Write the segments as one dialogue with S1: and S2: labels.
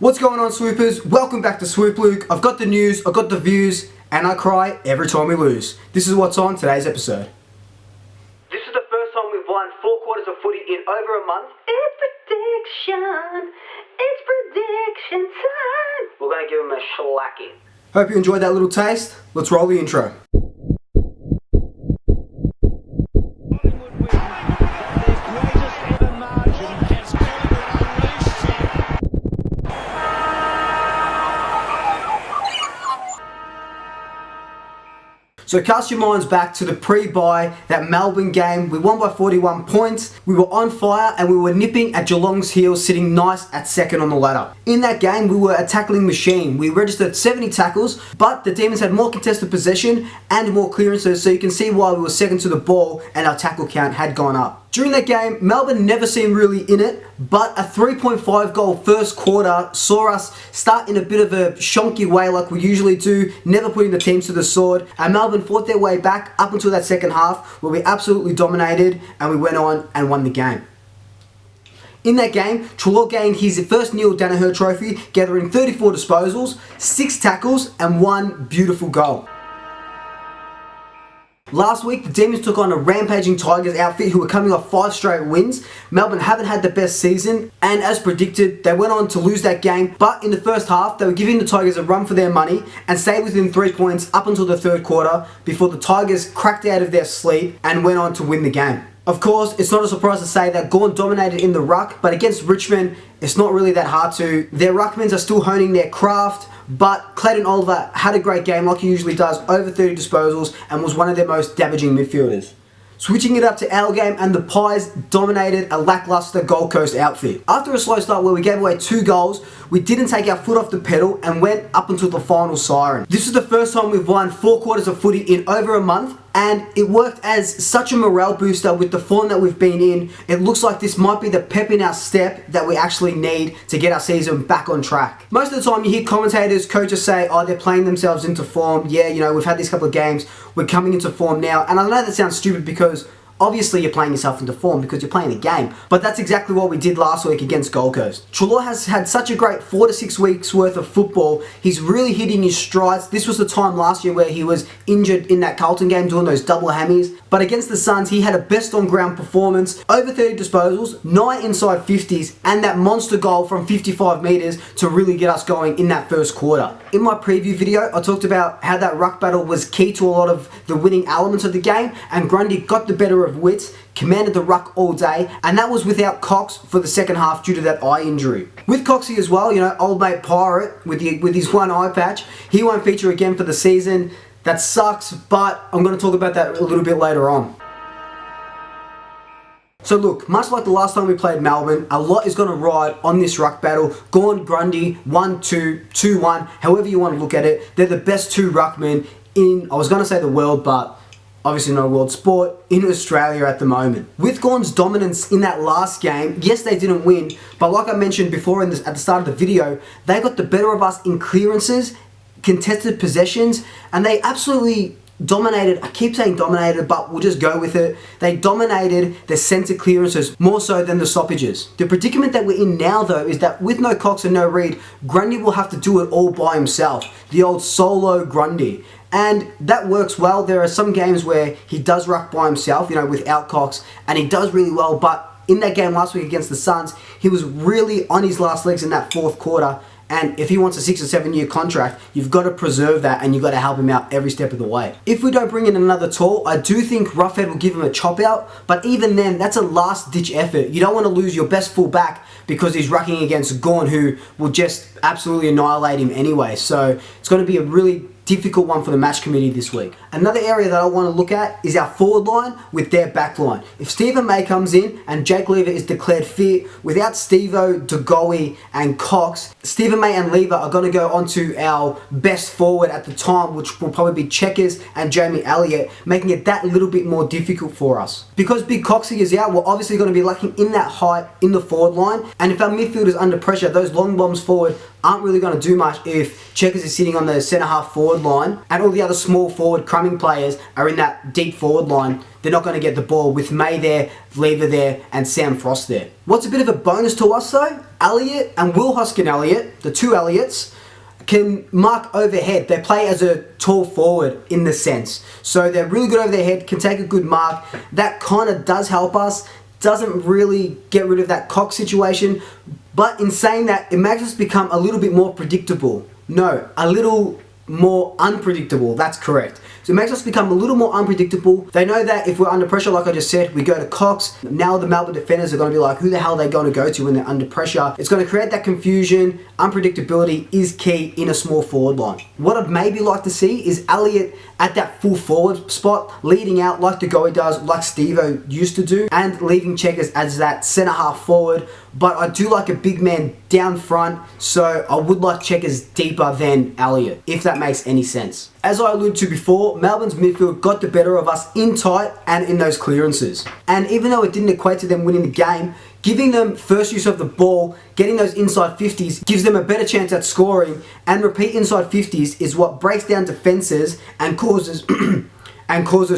S1: What's going on, Swoopers? Welcome back to Swoop Luke. I've got the news, I've got the views, and I cry every time we lose. This is what's on today's episode. This is the first time we've won 4 quarters of footy in over a month. It's prediction time. We're going to give them a shellacking. Hope you enjoyed that little taste. Let's roll the intro.
S2: Collingwood win their greatest ever margin as Collingwood unleashed him.
S1: So cast your minds back to the pre-bye, that Melbourne game. We won by 41 points. We were on fire and we were nipping at Geelong's heels, sitting nice at second on the ladder. In that game, we were a tackling machine. We registered 70 tackles, but the Demons had more contested possession and more clearances, so you can see why we were second to the ball and our tackle count had gone up. During that game, Melbourne never seemed really in it, but a 3.5 goal first quarter saw us start in a bit of a shonky way like we usually do, never putting the teams to the sword, and Melbourne fought their way back up until that second half where we absolutely dominated and we went on and won the game. In that game, Treloar gained his first Neil Danaher trophy, gathering 34 disposals, 6 tackles and 1 beautiful goal. Last week, the Demons took on a rampaging Tigers outfit who were coming off 5 straight wins. Melbourne haven't had the best season, and as predicted, they went on to lose that game, but in the first half, they were giving the Tigers a run for their money and stayed within 3 points up until the third quarter before the Tigers cracked out of their sleep and went on to win the game. Of course, it's not a surprise to say that Gawn dominated in the ruck, but against Richmond, it's not really that hard to. Their ruckmans are still honing their craft, but Clayton Oliver had a great game like he usually does, over 30 disposals, and was one of their most damaging midfielders. Switching it up to our game, and the Pies dominated a lackluster Gold Coast outfit. After a slow start where we gave away 2 goals, we didn't take our foot off the pedal and went up until the final siren. This is the first time we've won 4 quarters of footy in over a month, and it worked as such a morale booster with the form that we've been in. It looks like this might be the pep in our step that we actually need to get our season back on track. Most of the time you hear commentators, coaches say, oh, they're playing themselves into form. Yeah, you know, we've had these couple of games, we're coming into form now. And I know that sounds stupid because obviously you're playing yourself into form because you're playing the game, but that's exactly what we did last week against Gold Coast. Treloar has had such a great 4 to 6 weeks worth of football. He's really hitting his strides. This was the time last year where he was injured in that Carlton game doing those double hammies, but against the Suns he had a best on ground performance, over 30 disposals, 9 inside 50s, and that monster goal from 55 metres to really get us going in that first quarter. In my preview video I talked about how that ruck battle was key to a lot of the winning elements of the game, and Grundy got the better of wits, commanded the ruck all day, and that was without Cox for the second half due to that eye injury. With Coxie as well, you know, old mate Pirate with his one eye patch, he won't feature again for the season. That sucks, but I'm going to talk about that a little bit later on. So look, much like the last time we played Melbourne, a lot is going to ride on this ruck battle. Gawn, Grundy, 1-2, 2-1, however you want to look at it. They're the best 2 ruckmen in, I was going to say the world, but obviously not a world sport, in Australia at the moment. With Gawn's dominance in that last game, yes, they didn't win, but like I mentioned before at the start of the video, they got the better of us in clearances, contested possessions, and they absolutely dominated. I keep saying dominated, but we'll just go with it. They dominated the centre clearances more so than the stoppages. The predicament that we're in now though is that with no Cox and no Reid, Grundy will have to do it all by himself. The old solo Grundy. And that works well. There are some games where he does ruck by himself, you know, without Cox, and he does really well, but in that game last week against the Suns, he was really on his last legs in that fourth quarter. And if he wants a 6 or 7 year contract, you've got to preserve that and you've got to help him out every step of the way. If we don't bring in another tall, I do think Roughhead will give him a chop out, but even then, that's a last ditch effort. You don't want to lose your best full back because he's rucking against Gawn, who will just absolutely annihilate him anyway. So it's going to be a really difficult one for the match committee this week. Another area that I want to look at is our forward line with their back line. If Stephen May comes in and Jake Lever is declared fit, without Stevo, DeGoey and Cox, Stephen May and Lever are going to go onto our best forward at the time, which will probably be Checkers and Jamie Elliott, making it that little bit more difficult for us. Because Big Coxie is out, we're obviously going to be lacking in that height in the forward line, and if our midfield is under pressure, those long bombs forward aren't really going to do much if Checkers is sitting on the centre half forward line and all the other small forward crumbing players are in that deep forward line. They're not going to get the ball with May there, Lever there, and Sam Frost there. What's a bit of a bonus to us though, Elliott and Will Hoskin-Elliott, the two Elliots, can mark overhead. They play as a tall forward in the sense. So they're really good over their head, can take a good mark. That kind of does help us. Doesn't really get rid of that Cox situation. But in saying that, it makes us become a little bit more predictable. No, a little more unpredictable. That's correct. So it makes us become a little more unpredictable. They know that if we're under pressure, like I just said, we go to Cox. Now the Melbourne defenders are going to be like, who the hell are they going to go to when they're under pressure? It's going to create that confusion. Unpredictability is key in a small forward line. What I'd maybe like to see is Elliott at that full forward spot, leading out like the Goey does, like Steve-O used to do, and leaving Checkers as that centre half forward. But I do like a big man down front, so I would like Checkers deeper than Elliott, if that makes any sense. As I alluded to before, Melbourne's midfield got the better of us in tight and in those clearances. And even though it didn't equate to them winning the game, giving them first use of the ball, getting those inside 50s, gives them a better chance at scoring, and repeat inside 50s is what breaks down defences and causes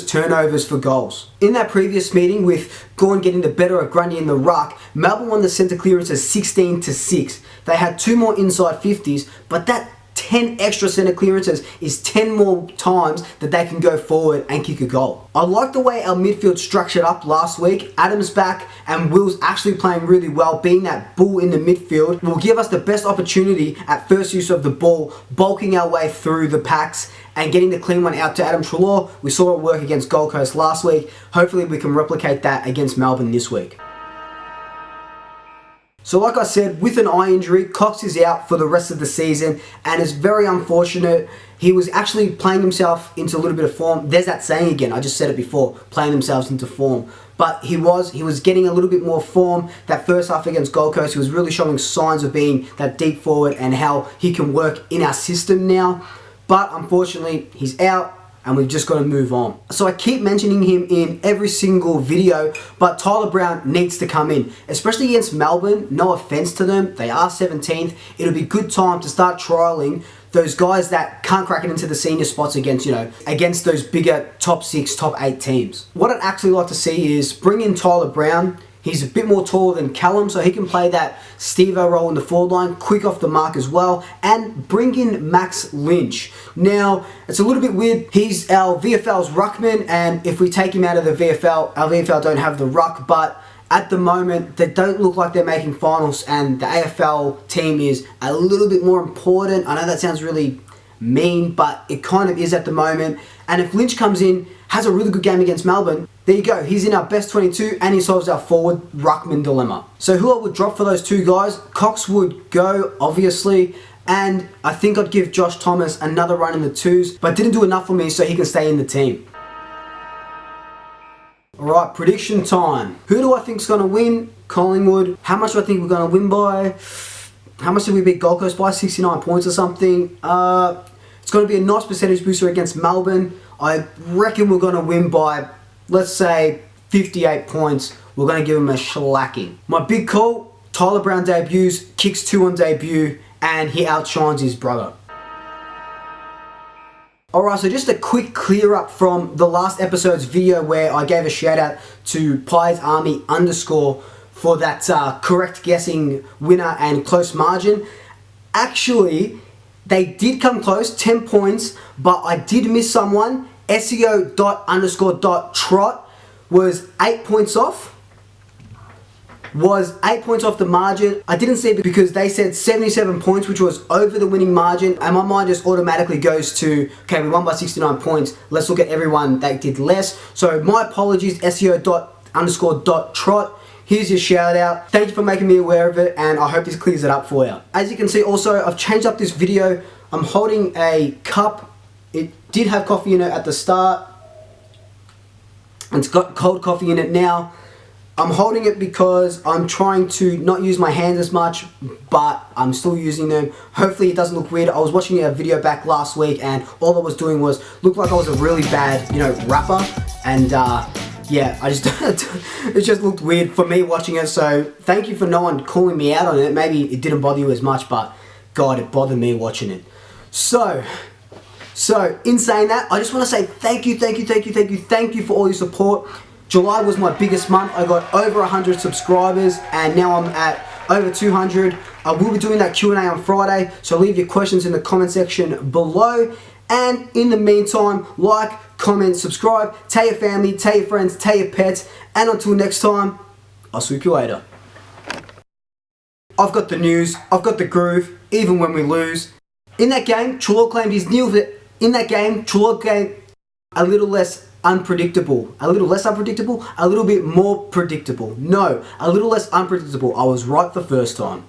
S1: turnovers for goals. In that previous meeting with Gawn getting the better of Grundy in the ruck, Melbourne won the centre clearances 16-6. They had 2 more inside 50s, but that 10 extra centre clearances is 10 more times that they can go forward and kick a goal. I like the way our midfield structured up last week. Adam's back and Will's actually playing really well. Being that bull in the midfield will give us the best opportunity at first use of the ball, bulking our way through the packs and getting the clean one out to Adam Treloar. We saw it work against Gold Coast last week. Hopefully we can replicate that against Melbourne this week. So like I said, with an eye injury, Cox is out for the rest of the season and it's very unfortunate. He was actually playing himself into a little bit of form. There's that saying again, I just said it before, playing themselves into form. But he was getting a little bit more form. That first half against Gold Coast, he was really showing signs of being that deep forward and how he can work in our system now. But unfortunately, he's out. And we've just got to move on. So I keep mentioning him in every single video, but Tyler Brown needs to come in, especially against Melbourne. No offense to them, they are 17th. It'll be good time to start trialing those guys that can't crack it into the senior spots against, against those bigger top 6, top 8 teams. What I'd actually like to see is bring in Tyler Brown. He's a bit more taller than Callum, so he can play that Steve-O role in the forward line, quick off the mark as well, and bring in Max Lynch. Now, it's a little bit weird. He's our VFL's ruckman, and if we take him out of the VFL, our VFL don't have the ruck, but at the moment, they don't look like they're making finals, and the AFL team is a little bit more important. I know that sounds really mean, but it kind of is at the moment. And if Lynch comes in, has a really good game against Melbourne, there you go. He's in our best 22 and he solves our forward ruckman dilemma. So who I would drop for those two guys? Cox would go, obviously. And I think I'd give Josh Thomas another run in the 2s, but didn't do enough for me so he can stay in the team. Alright, prediction time. Who do I think is going to win? Collingwood. How much do I think we're going to win by? How much did we beat Gold Coast by? 69 points or something. It's going to be a nice percentage booster against Melbourne. I reckon we're going to win by, let's say, 58 points. We're going to give them a shellacking. My big call, Tyler Brown debuts, kicks 2 on debut, and he outshines his brother. Alright, so just a quick clear up from the last episode's video where I gave a shout out to Pies Army _ for that correct guessing winner and close margin. Actually, they did come close, 10 points, but I did miss someone. SEO._.trot was 8 points off. Was 8 points off the margin. I didn't see it because they said 77 points, which was over the winning margin, and my mind just automatically goes to, okay, we won by 69 points. Let's look at everyone that did less. So my apologies, SEO._.trot. Here's your shout out. Thank you for making me aware of it, and I hope this clears it up for you. As you can see also, I've changed up this video. I'm holding a cup. It did have coffee in it at the start. It's got cold coffee in it now. I'm holding it because I'm trying to not use my hands as much, but I'm still using them. Hopefully it doesn't look weird. I was watching a video back last week and all I was doing was look like I was a really bad, rapper, and yeah, it just looked weird for me watching it. So thank you for no one calling me out on it. Maybe it didn't bother you as much, but God, it bothered me watching it. So in saying that, I just want to say thank you for all your support. July was my biggest month. I got over 100 subscribers, and now I'm at over 200. I will be doing that Q&A on Friday, so leave your questions in the comment section below. And in the meantime, like, comment, subscribe, tell your family, tell your friends, tell your pets, and until next time, I'll swoop you later. I've got the news, I've got the groove, even when we lose. In that game, Trelaw claimed his knee. In that game, Trelaw came a little less unpredictable. A little less unpredictable? A little bit more predictable. No, a little less unpredictable. I was right the first time.